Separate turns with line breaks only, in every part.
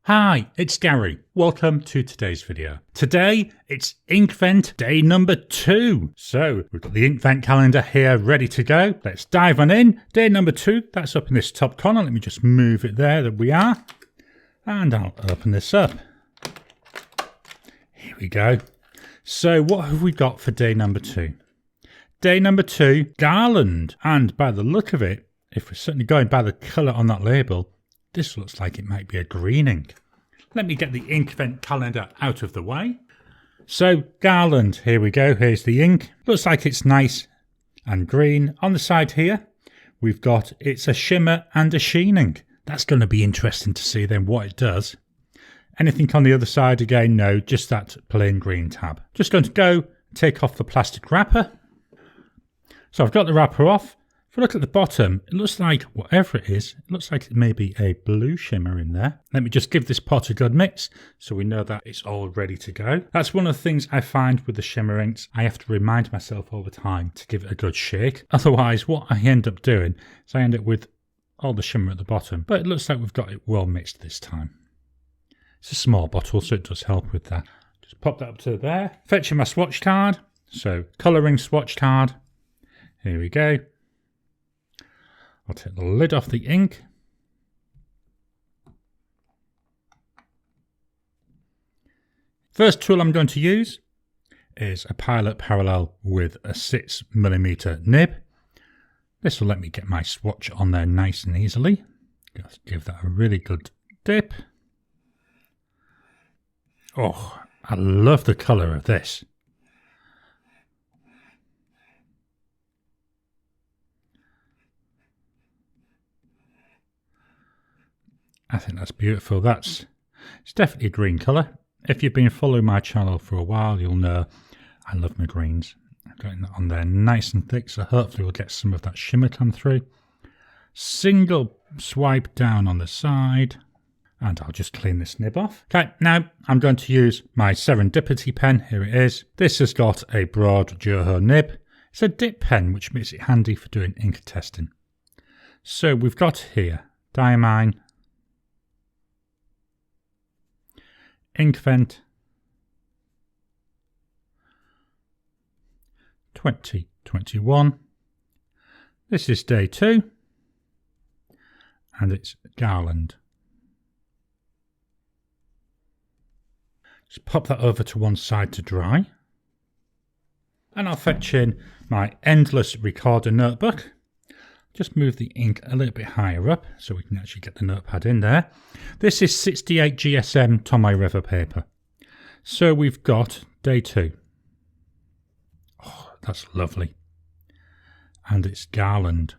Hi, it's Gary. Welcome to today's video. Today, it's Inkvent day number 2. So, we've got the Inkvent calendar here ready to go. Let's dive on in. Day number 2, that's up in this top corner. Let me just move it there we are. And I'll open this up. Here we go. So, what have we got for day number 2? Day number 2, Garland. And by the look of it, if we're certainly going by the colour on that label, this looks like it might be a green ink. Let me get the Inkvent calendar out of the way. So, Garland, here we go. Here's the ink. Looks like it's nice and green. On the side here, we've got it's a shimmer and a sheen ink. That's going to be interesting to see then what it does. Anything on the other side again? No, just that plain green tab. Just going to go take off the plastic wrapper. So I've got the wrapper off. If we look at the bottom, it looks like whatever it is, it looks like it may be a blue shimmer in there. Let me just give this pot a good mix so we know that it's all ready to go. That's one of the things I find with the shimmer inks. I have to remind myself all the time to give it a good shake. Otherwise, what I end up doing is I end up with all the shimmer at the bottom. But it looks like we've got it well mixed this time. It's a small bottle, so it does help with that. Just pop that up to there. Fetching my swatch card. So, colouring swatch card. Here we go. I'll take the lid off the ink. First tool I'm going to use is a Pilot Parallel with a 6mm nib. This will let me get my swatch on there nice and easily. Just give that a really good dip. Oh, I love the colour of this. I think that's beautiful. It's definitely a green colour. If you've been following my channel for a while, you'll know I love my greens. I've got that on there nice and thick, so hopefully we'll get some of that shimmer come through. Single swipe down on the side, and I'll just clean this nib off. Okay, now I'm going to use my Serendipity pen. Here it is. This has got a broad Joho nib. It's a dip pen, which makes it handy for doing ink testing. So we've got here Diamine Inkvent 2021. This is day 2 and it's Garland. Just pop that over to one side to dry, and I'll fetch in my Endless Recorder notebook. Just move the ink a little bit higher up so we can actually get the notepad in there. This is 68 GSM Tomoe River paper. So we've got day 2. Oh, that's lovely. And it's Garland.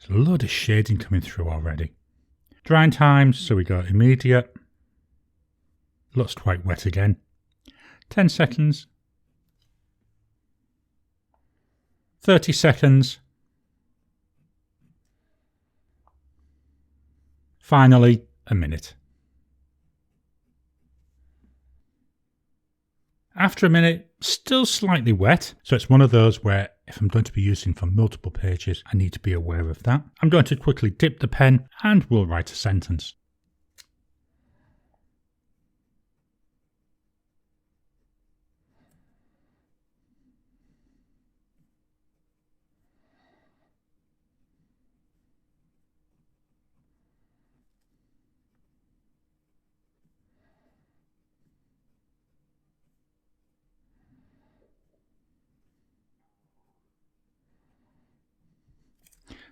There's a load of shading coming through already. Drying times, so we go immediate. Looks quite wet again. 10 seconds. 30 seconds. Finally, a minute. After a minute, still slightly wet. So it's one of those where if I'm going to be using for multiple pages, I need to be aware of that. I'm going to quickly dip the pen and we'll write a sentence.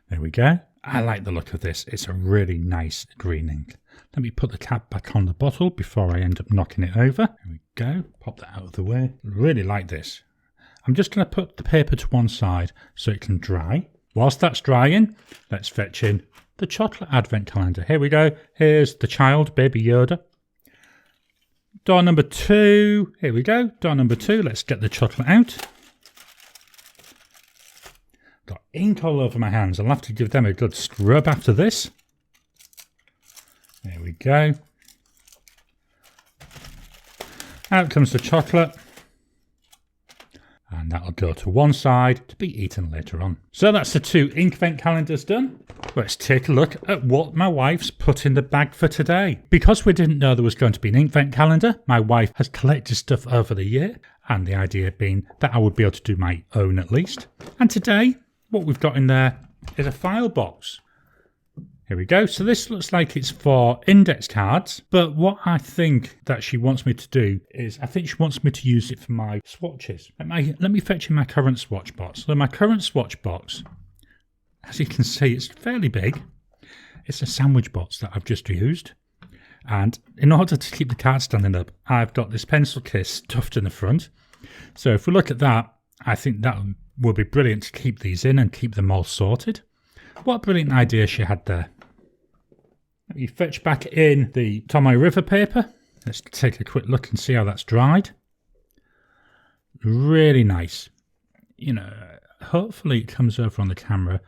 There we go. I like the look of this. It's a really nice green ink. Let me put the cap back on the bottle before I end up knocking it over. There we go. Pop that out of the way. Really like this. I'm just going to put the paper to one side so it can dry. Whilst that's drying, let's fetch in the chocolate advent calendar. Here we go. Here's the child, Baby Yoda. Door number 2. Here we go. Door number 2. Let's get the chocolate out. Got ink all over my hands. I'll have to give them a good scrub after this. There we go. Out comes the chocolate. And that'll go to one side to be eaten later on. So that's the 2 Inkvent calendars done. Let's take a look at what my wife's put in the bag for today. Because we didn't know there was going to be an Inkvent calendar, my wife has collected stuff over the year. And the idea being that I would be able to do my own at least. And today, what we've got in there is a file box. Here we go. So this looks like it's for index cards, but what I think that she wants me to do is I think she wants me to use it for my swatches. Let me fetch in my current swatch box. So my current swatch box, as you can see, it's fairly big. It's a sandwich box that I've just used. And in order to keep the card standing up, I've got this pencil case stuffed in the front. So if we look at that, I think that will be brilliant to keep these in and keep them all sorted. What a brilliant idea she had there. Let me fetch back in the Tomoe River paper. Let's take a quick look and see how that's dried. Really nice. You know, hopefully it comes over on the camera.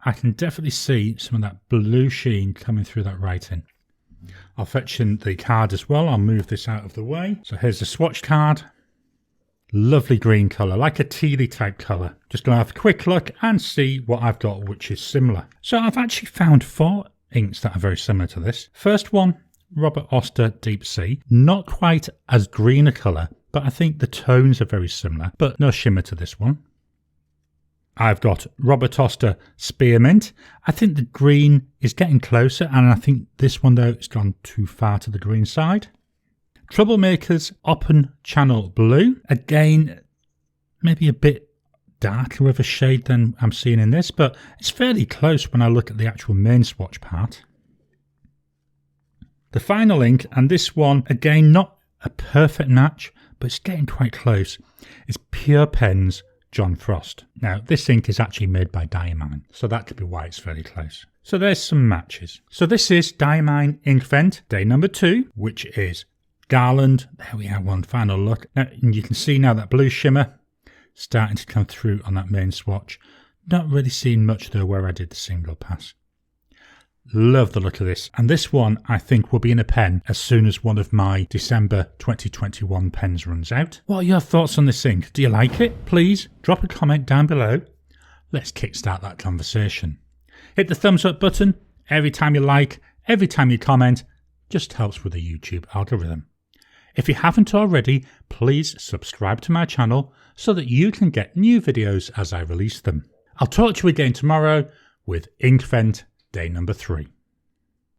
I can definitely see some of that blue sheen coming through that writing. I'll fetch in the card as well. I'll move this out of the way. So here's the swatch card. Lovely green colour, like a tealy type colour. Just going to have a quick look and see what I've got which is similar. So I've actually found 4 inks that are very similar to this. First one, Robert Oster Deep Sea. Not quite as green a colour, but I think the tones are very similar, but no shimmer to this one. I've got Robert Oster Spearmint. I think the green is getting closer, and I think this one though has gone too far to the green side. Troublemakers Open Channel Blue. Again, maybe a bit darker of a shade than I'm seeing in this, but it's fairly close when I look at the actual main swatch part. The final ink, and this one, again, not a perfect match, but it's getting quite close, is Pure Pens John Frost. Now, this ink is actually made by Diamine, so that could be why it's fairly close. So there's some matches. So this is Diamine Inkvent, day number 2, which is Garland. There we have one final look. Now, and you can see now that blue shimmer starting to come through on that main swatch. Not really seeing much though where I did the single pass. Love the look of this. And this one I think will be in a pen as soon as one of my December 2021 pens runs out. What are your thoughts on this ink? Do you like it? Please drop a comment down below. Let's kickstart that conversation. Hit the thumbs up button. Every time you like, every time you comment, just helps with the YouTube algorithm. If you haven't already, please subscribe to my channel so that you can get new videos as I release them. I'll talk to you again tomorrow with Inkvent day number 3.